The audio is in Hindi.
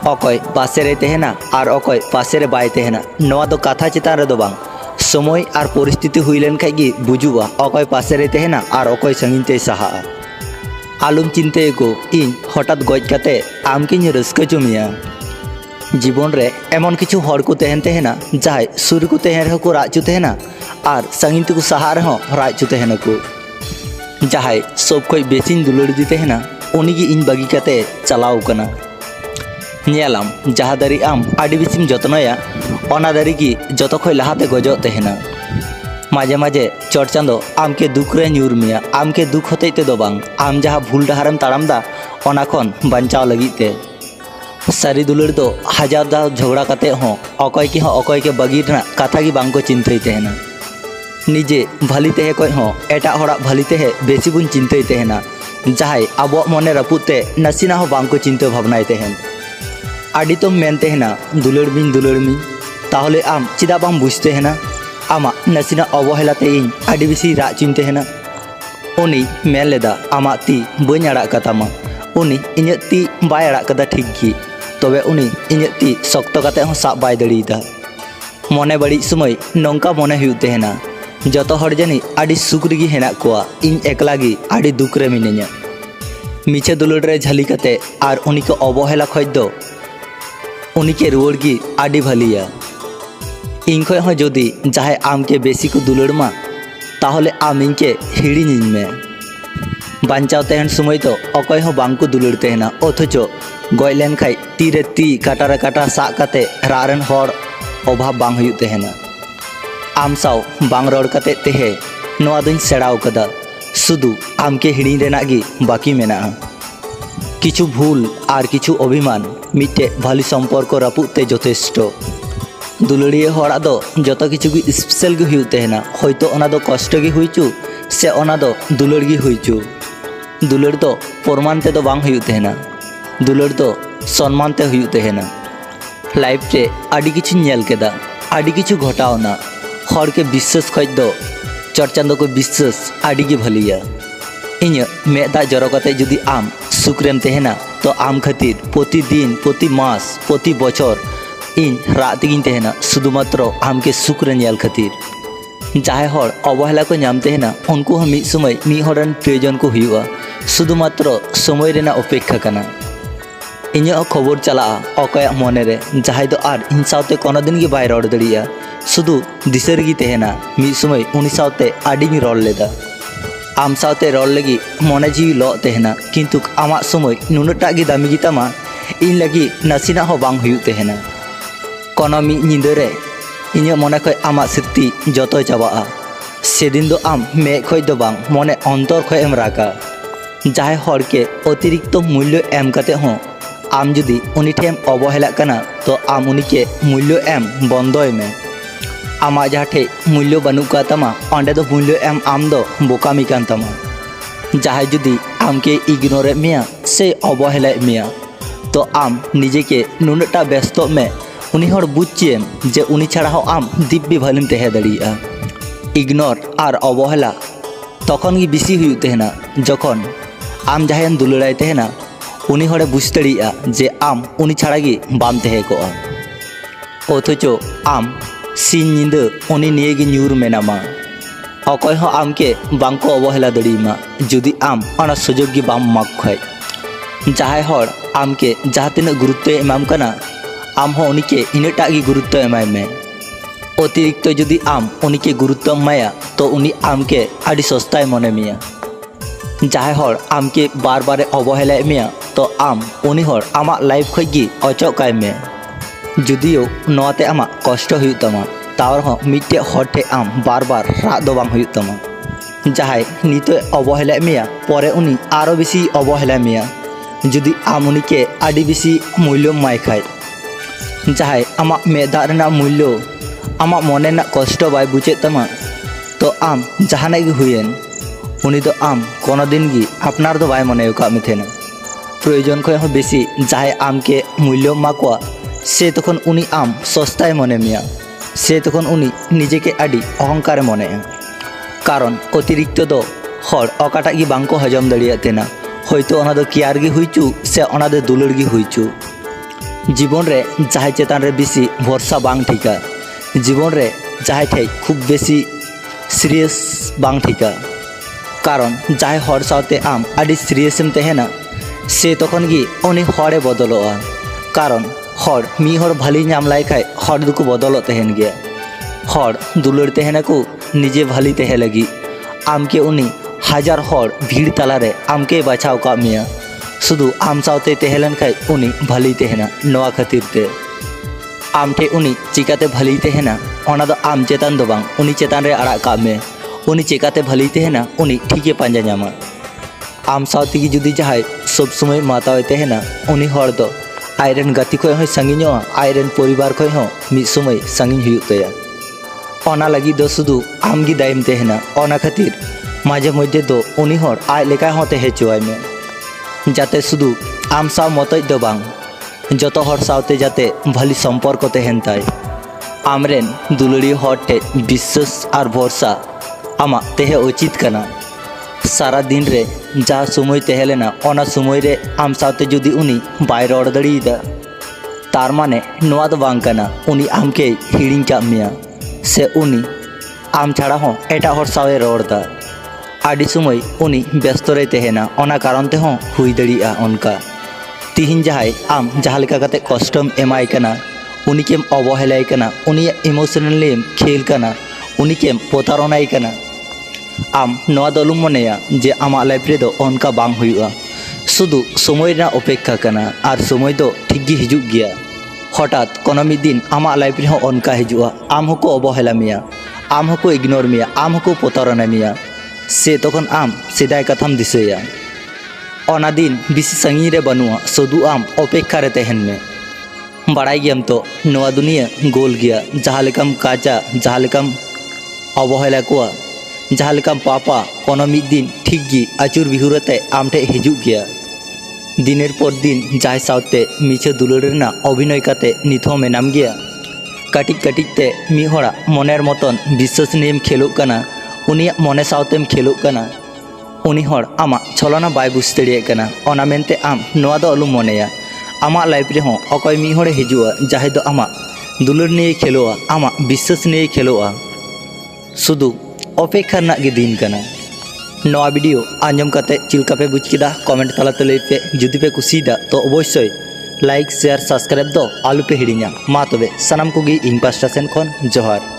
अकय पासे तहना और अकय पासे बाय तहना नवा दो कथा चितान रे दो बांग समय और परिस्थिति हुई लेन खाई गी बुजुआ अकय पासे तहना और अकय संगीन सहा आलुम चिंते को इन हठात गज काते आमकिन रस्का चुमिया जीवन रे एमन किछु हर को तहना जहां सुर को तहन को राजू तहना और संगीन को सहा रहो राजू तहना को जहां सब कोई बेसिन दुलड़ दी तहना उन्हीं इन बागी काते चलाव कना नेलाम जहाँ दारी आम आड़ी बेसिम जत्नया ओना दारी की जत खय लहाते गजो तहना माजे माजे चट चांदो आम के दुख रे न्यूर मिया आम के दुख होते ते दो बांग आम जहाँ भूल डहारम ताड़ाम दा ओना खन बांचाव लगी ते सारी दुलड़ दो हजार दा झगड़ा काते हो अकय के बागी रना कथा की बांग को चिंतई तहना निजे भाली तेहे कय हो एटा हड़ा भाली तेहे बेसी बुन चिंतई तहना जहाँ अब मने रपुते नसीना हो बांग को चिंता भावनाय तहन आड़ी तो मेन तहना दुलड़मी ताहले आम चिदा बाम बुझते हैं आमा नसीना अवहेलाते इन आड़ी बेसी राचिन तहना उनी मेन लेदा आमा ती बई आड़ा कतामा उनी इᱧ ती बाय आड़ा कदा ठीक गी तबे उनी इᱧ ती शक्त काते हो साब बाय दड़ीदा मने बड़ी समय नौका मने हुई तहना जतो हर जानी आड़ी सुख रेगी हेना कोआ इन एकला गी आड़ी दुख रे मिनेኛ मीचे दुलड़ रे झाली काते आर उनी को अवहेला खय दो उनी के रुआड़ गी आड़ी भालिया इन खय हो जदि जहां आम के बेसी को दुलड़मा ताहले आम इनके हिड़िᱧ में बांचाव तहन समय तो अकय हो बांग को दुलड़ तहना अथचो गय लेन खाय तीरे ती काटारे काटा सा काते रारेन हर अभाव बांग हुई तहना आम साव बांग रड़ काते तेहे नोआ दुñ सेड़ाव कदा शुधु आम के हिड़ी रेना गी बाकी मेना किछु भूल और किछु अभिमान मिट्टे भाली सम्पर्क रापुते यथेष्ट दुलड़िया हड़ा दो जतो किछु गी स्पेशल गी हुई तहना होयतो ओना दो कष्ट गी हुईचु से ओना दो दुलड़ गी हुईचु दुलड़ तो प्रमाण ते दो बांग हुई तहना दुलड़ तो सम्मान ते हुई तहना लाइफ रे आड़ी किछु नेल केदा आड़ी किछु घटावना हर के विश्वास खय दो चर्चांदो को विश्वास आड़ी गी भलिया इन मेदा जरो काते जुदी आम सुखरेम तहना तो आम खातिर प्रतिदिन प्रति मास प्रति बचर इन रात गिन तहना शुधुमात्र आम के सुख रे नेल खातिर जहां हर अवहेला को नाम तहना उनको हम मिद समय मी हरन प्रयोजन को हुआ शुधुमात्र समय रेना अपेक्षा कना इन खबर चला अकय मने रे जहां दो आर इन सावते कोनो दिन गी बाय रड़ दड़िया शुधु दिसर गी तहना मिद समय उनी सावते आड़ी गी रड़ लेदा आम सावते रड़ लगी मने जीवी लो तहना किंतु आमा समय नुनटा गी दामी गी तामा इन लगी नसीना हो बांग हुई तहना कोनो मी निंदा रे इन मने खय आमा स्मृति जतो चाबा सेदिन दो आम मे खय दो बांग मने अंतर खय एम राका जहां हर के अतिरिक्त मूल्य एम काते हो आम जुदी उनी ठेम अवहेला कना तो आम उनी के मूल्य एम बंदोय में आमा जहाँ ठे मूल्य बनू का तमा अंडे दो मूल्य एम आम दो बोकामी कान तमा जहां जुदी आम के इग्नोर मिया से अवहेला मिया तो आम निजे के नुनटा व्यस्त में उनी हर बुझेम जे उनी छाड़ा हो आम दिव्य भालिम तहे दड़िया इग्नोर और अवहेला तखन गी बेसी हुई तहना जखन आम जहां दुलड़ाय तहना उनी हरे बुझ दड़िया जे आम उनी छाड़ा गी बाम तहे को अथचो आम सिन निंदा उनी निये गी न्यूर मेनामा अकय हो आम के बांग को अवहेला दड़ीमा जुदी आम अना सुजोग गी बाम माग खय जहां हर आम के जहाँ तिना गुरुत्व एमाम कना आम हो उनी के इनटा गी गुरुत्व एमाय में अतिरिक्त जुदी आम उनी के गुरुत्व एमाया तो उनी आम के आड़ी सस्ताय मने मिया जहां हर आम के बार बार अवहेला मिया तो आम उनी हर आमा लाइफ खय गी अचकाय में जुदियो नोते आमा कष्ट हुई तमा तावर हो मिट्टे हर ठे आम बार बार राग दो बांग हुई तमा जहां नितो अवहेला मिया परे उनी आरो बेसी अवहेला मिया जुदी आम उनी के आड़ी बेसी मूल्य माय खाय जहां आमा मेदा रेना मूल्य आमा मने ना कष्ट बाय बुझे तमा तो आम जहाना गी हुयेन उनी तो आम कोनो दिन गी अपनार दो बाय मने का मिथेना प्रयोजन खय हो बेसी जहां आम के मूल्य माकोआ से तखन उनी आम सस्ताय मने मिया से तखन उनी निजे के आड़ी अहंकार मने कारण अतिरिक्त दो हर अकाटा गी बांग को हजम दड़िया तेना होयतो ओना दो कियार गी हुईचु से ओना दो दुलड़ गी हुईचु जीवन रे जहाँ चेतान रे बेसी भरसा बांग ठीका जीवन रे जहाँ ठे खूब बेसी सीरियस बांग ठीका कारण जहाँ हर साथे आम आदि सीरियसम तहेना से तखन गी उनी हरे बदलोआ कारण हर मी हर भाली नाम लाई खाय हर दुको बदलो तहन गया हर दुलर तहना को निजे भाली तहे लगी आमके उनी हजार हर भीड़ तलारे आमके बचाव का मिया शुधु आम साथे तहेलन खाय उनी भाली तहना नवा खातिर ते आमठे उनी चिकाते भाली तहना ओना दो आम चेतान दो बांग उनी चेतान रे आड़ा का में उनी चिकाते भाली तहना उनी ठीके पांजा ᱧᱟᱢᱟ आम साथे की जुदी जहाय सब समय मातावे तहना उनी हर दो आयरन गति खय हो संगिñoa आयरन परिवार खय हो मिद समय संगिñ हुयुग तया ओना लगी दो शुधु आम गी दायम तहना ओना खातिर माझे मध्य दो उनी हर आय लेका हो तहे चोय में जाते शुधु आम साव मतoj दो बांग जतो हर सावते जाते भाली सम्पर्क तहेन ताय आमरेन दुलड़ी हर ठे विश्वास और भरसा आमा तहे उचित कना सारा दिन रे जा समय तहेलेना ओना समय रे आम सावते जुदी उनी बाय रड़ दड़ीदा तार माने नोआ दो बांग कना उनी आमके हिड़िंग का मिया से उनी आम छाड़ा हो एटा हर सावे रड़दा आदि समय उनी व्यस्त रे तहेना ओना कारण ते हो हुई दड़ीआ उनका तिहिन जहाय आम जहाँ लेका कते कष्टम एमाय कना उनी केम अवहेलाय कना उनी इमोशनली खेल कना उनी केम पोतारनाय कना आम नोआ दलुम मनेया जे आमा लाइफ रे दो उनका बांग हुआ शुधु समय ना अपेक्षा कना और समय दो ठीक गी हिजुग गया हठात कोनो मिद दिन आमा लाइफ रे उनका हिजुआ आम हको अवहेला मिया आम हको इग्नोर मिया आम हको पोतारना मिया से तखन आम सेदाय कथाम दिसया ओना दिन बिसी संगी रे बनुआ शुधु आम अपेक्षा रे तहन में बड़ाई गयम तो नोआ दुनिया गोल गया जहाँ लेकम काचा जहाँ लेकम अवहेला कुआ जहाँ लेकम पापा कोनो मिद दिन ठीक गी आचुर बिहुरते आमठे हिजुग गया दिनेर पर दिन जाय सावते मिछे दुलड़ ना अभिनय काते निथो मेनाम गया काटिक काटिक ते मी होड़ा मनेर मतन विश्वास नियम खेलुग कना उनी मने सावतेम खेलुग कना उनी हर आमा छलना बाय बुझ दाड़ेयाग कना ओना मेनते आम नोआ दो अलुम मनेया आमा लाइफ रे हो अकय मी हरे हिजुआ जाहे दो आमा दुलड़ निये खेलोआ आमा विश्वास निये खेलोआ शुधु अपेक्षा रना गे दिन कना नोआ वीडियो आंजम काते चिलका पे बुझ केदा कमेंट तालाते लई पे जुदी पे कुसिदा तो अवश्य लाइक शेयर सब्सक्राइब दो आलू पे हिड़िङा मा तबे सानाम कोगे इन पास्टा सेन खन जोहार।